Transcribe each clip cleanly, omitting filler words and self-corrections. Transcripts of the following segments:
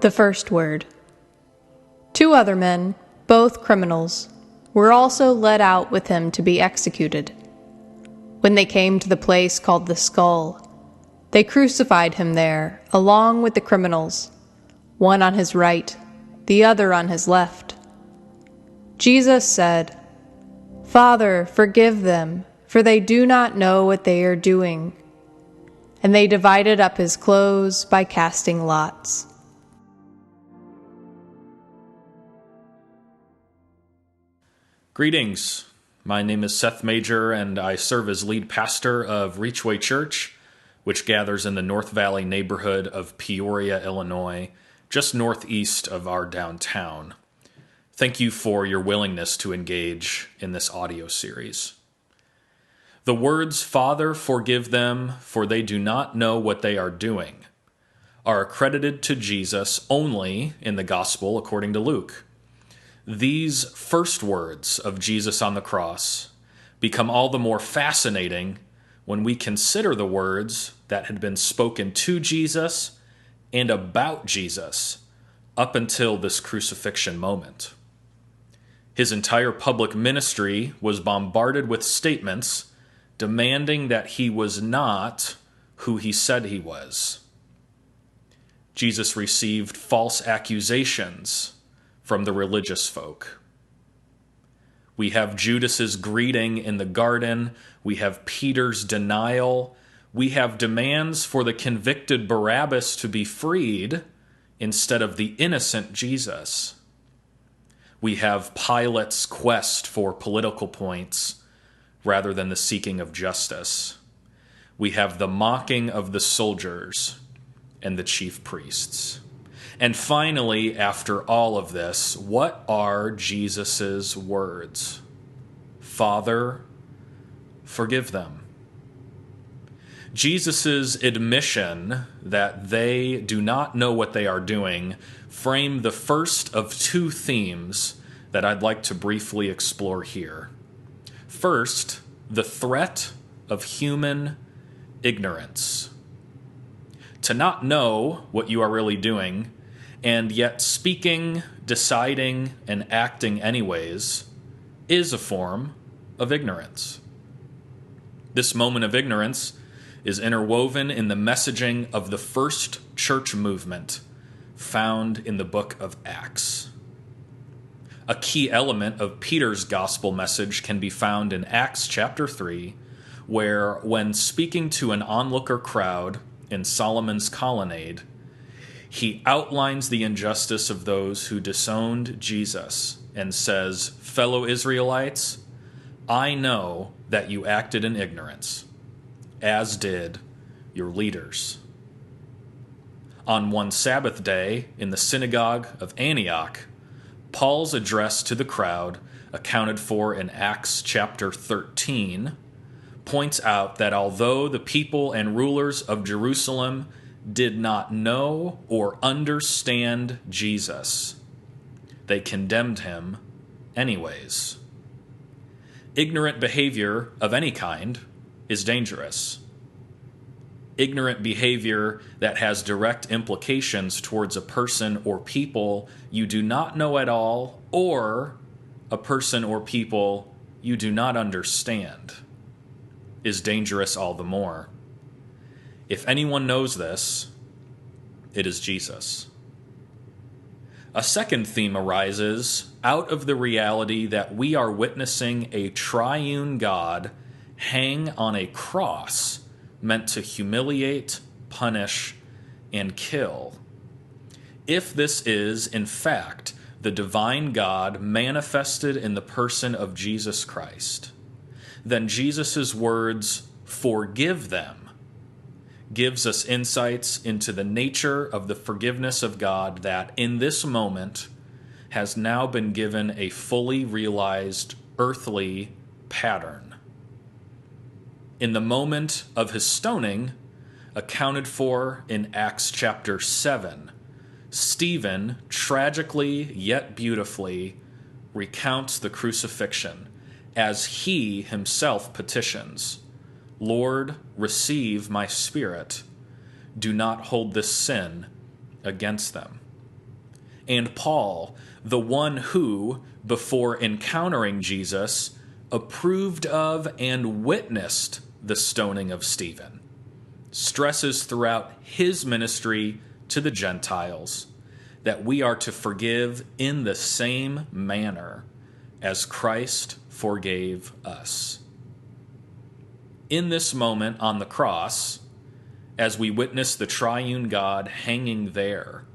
The first word. 2 other men, both criminals, were also led out with him to be executed. When they came to the place called the Skull, they crucified him there, along with the criminals, one on his right, the other on his left. Jesus said, "Father, forgive them, for they do not know what they are doing." And they divided up his clothes by casting lots. Greetings. My name is Seth Major, and I serve as lead pastor of Reachway Church, which gathers in the North Valley neighborhood of Peoria, Illinois, just northeast of our downtown. Thank you for your willingness to engage in this audio series. The words, "Father, forgive them, for they do not know what they are doing," are accredited to Jesus only in the Gospel according to Luke. These first words of Jesus on the cross become all the more fascinating when we consider the words that had been spoken to Jesus and about Jesus up until this crucifixion moment. His entire public ministry was bombarded with statements demanding that he was not who he said he was. Jesus received false accusations from the religious folk. We have Judas's greeting in the garden. We have Peter's denial. We have demands for the convicted Barabbas to be freed instead of the innocent Jesus. We have Pilate's quest for political points rather than the seeking of justice. We have the mocking of the soldiers and the chief priests. And finally, after all of this, what are Jesus' words? Father, forgive them. Jesus' admission that they do not know what they are doing frame the first of 2 themes that I'd like to briefly explore here. First, the threat of human ignorance. To not know what you are really doing, and yet speaking, deciding, and acting anyways, is a form of ignorance. This moment of ignorance is interwoven in the messaging of the first church movement found in the book of Acts. A key element of Peter's gospel message can be found in Acts chapter 3, where, when speaking to an onlooker crowd in Solomon's colonnade, he outlines the injustice of those who disowned Jesus and says, "Fellow Israelites, I know that you acted in ignorance, as did your leaders." On one Sabbath day in the synagogue of Antioch, Paul's address to the crowd, accounted for in Acts chapter 13, points out that although the people and rulers of Jerusalem did not know or understand Jesus, they condemned him anyways. Ignorant behavior of any kind is dangerous. Ignorant behavior that has direct implications towards a person or people you do not know at all, or a person or people you do not understand, is dangerous all the more. If anyone knows this, it is Jesus. A second theme arises out of the reality that we are witnessing a triune God hang on a cross meant to humiliate, punish, and kill. If this is, in fact, the divine God manifested in the person of Jesus Christ, then Jesus' words, "Forgive them," gives us insights into the nature of the forgiveness of God that, in this moment, has now been given a fully realized earthly pattern. In the moment of his stoning, accounted for in Acts chapter 7, Stephen, tragically yet beautifully, recounts the crucifixion as he himself petitions, "Lord, receive my spirit. Do not hold this sin against them." and Paul, the one who, before encountering Jesus, approved of and witnessed the stoning of Stephen, stresses throughout his ministry to the Gentiles that we are to forgive in the same manner as Christ forgave us. In this moment on the cross, as we witness the triune God hanging there,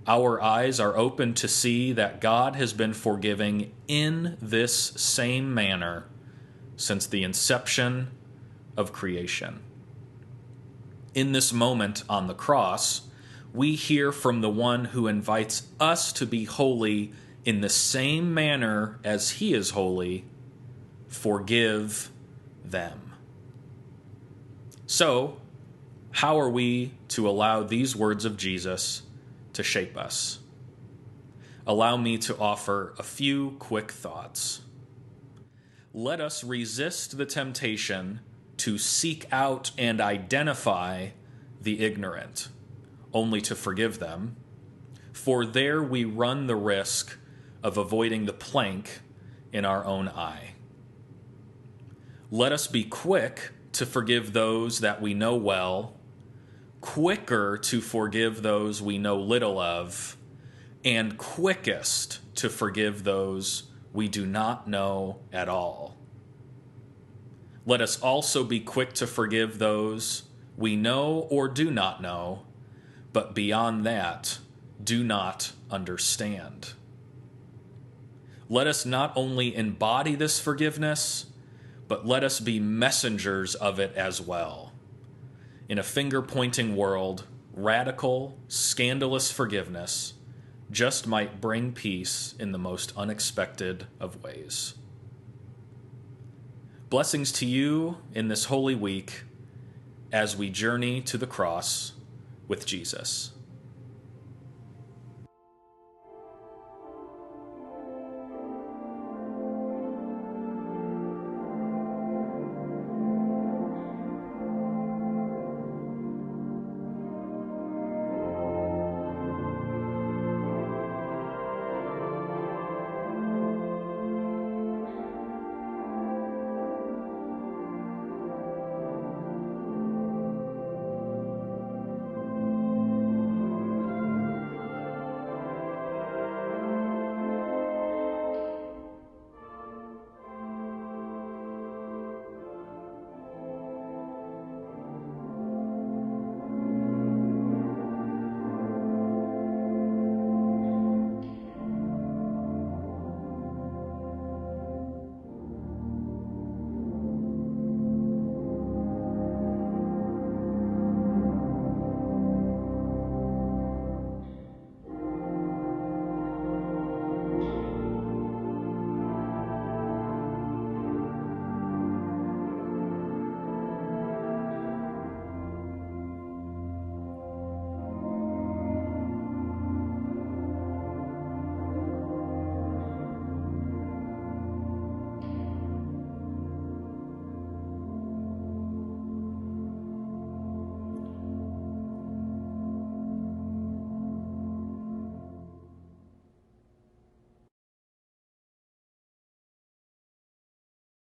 our eyes are open to see that God has been forgiving in this same manner since the inception of creation. In this moment on the cross, we hear from the one who invites us to be holy in the same manner as he is holy, forgive them. So, how are we to allow these words of Jesus to shape us? Allow me to offer a few quick thoughts. Let us resist the temptation to seek out and identify the ignorant, only to forgive them, for there we run the risk of avoiding the plank in our own eye. Let us be quick to forgive those that we know well, quicker to forgive those we know little of, and quickest to forgive those we do not know at all. Let us also be quick to forgive those we know or do not know, but beyond that, do not understand. Let us not only embody this forgiveness, but let us be messengers of it as well. In a finger-pointing world, radical, scandalous forgiveness just might bring peace in the most unexpected of ways. Blessings to you in this Holy Week as we journey to the cross with Jesus.